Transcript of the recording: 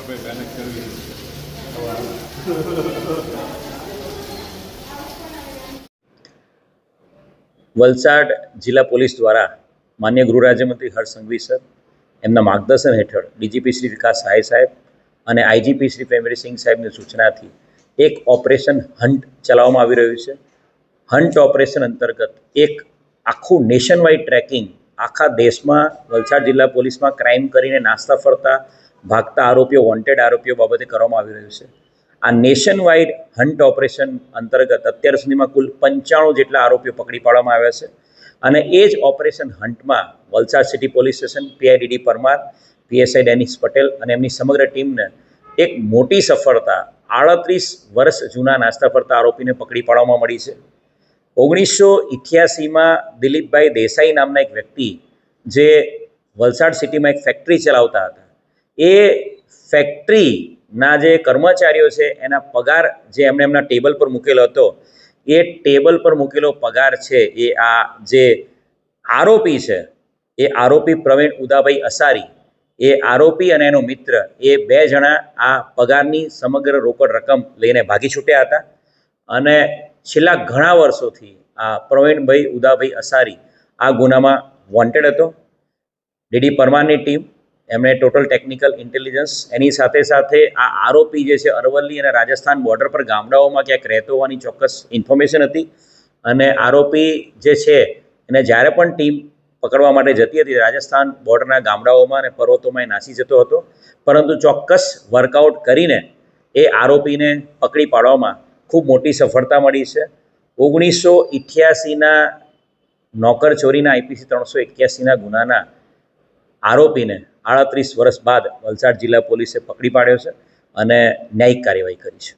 ભાઈ મહેનત કરવી. વલસાડ જિલ્લા પોલીસ દ્વારા માન્ય ગૃહ રાજ્યમંત્રી હર્ષ સંઘવી સર એમના માર્ગદર્શન હેઠળ ડીજીપી શ્રી વિકાસ સહાય સાહેબ અને આઈજીપી શ્રી પ્રેમવીરસિંહ સાહેબની સૂચનાથી એક ઓપરેશન હન્ટ ચલાવવામાં આવી રહ્યું છે. હન્ટ ઓપરેશન અંતર્ગત એક આખું નેશન વાઇડ ટ્રેકિંગ આખા દેશમાં વલસાડ જિલ્લા પોલીસમાં ક્રાઇમ કરીને નાસ્તા ફરતા ભાગતા આરોપીઓ, વોન્ટેડ આરોપીઓ બાબતે કરવામાં આવી રહ્યું છે. આ નેશન વાઇડ હન્ટ ઓપરેશન અંતર્ગત અત્યાર સુધીમાં કુલ 95 જેટલા આરોપીઓ પકડી પાડવામાં આવ્યા છે. અને એ જ ઓપરેશન હન્ટમાં Valsad city police station, PI DD Parmar, PSI Denis Patel અને એમની સમગ્ર ટીમને એક મોટી સફળતા 38 વર્ષ જૂના નાસ્તા ફરતા આરોપીને પકડી પાડવામાં મળી છે. 1988માં દિલીપભાઈ દેસાઈ નામના એક વ્યક્તિ જે વલસાડ સિટીમાં એક ફેક્ટરી ચલાવતા હતા, એ ફેક્ટરીના જે કર્મચારીઓ છે એના પગાર જે એમણે એમના ટેબલ પર મૂકેલો હતો, એ ટેબલ પર મૂકેલો પગાર છે એ આ જે આરોપી છે એ આરોપી પ્રવીણ ઉદાભાઈ અસારી, એ આરોપી અને એનો મિત્ર એ 2 જણા આ પગારની સમગ્ર રોકડ રકમ લઈને ભાગી છૂટ્યા હતા. અને છેલ્લા ઘણા વર્ષોથી આ પ્રવીણભાઈ ઉદાભાઈ અસારી આ ગુનામાં વોન્ટેડ હતો. ડીડી પરમારની ટીમ એમણે ટોટલ ટેકનિકલ ઇન્ટેલિજન્સ એની સાથે સાથે આ આરોપી જે છે અરવલ્લી અને રાજસ્થાન બોર્ડર પર ગામડાઓમાં ક્યાંક રહેતો હોવાની ચોક્કસ ઇન્ફોર્મેશન હતી. અને આરોપી જે છે એને જ્યારે પણ ટીમ પકડવા માટે જતી હતી રાજસ્થાન બોર્ડરના ગામડાઓમાં અને પર્વતોમાં એ નાસી જતો હતો. પરંતુ ચોક્કસ વર્કઆઉટ કરીને એ આરોપીને પકડી પાડવામાં ખૂબ મોટી સફળતા મળી છે. 1988ના નોકર ચોરીના આઈપીસી 381ના ગુનાના આરોપીને 38 વર્ષ બાદ વલસાડ જિલ્લા પોલીસે પકડી પાડ્યો છે અને ન્યાયિક કાર્યવાહી કરી છે.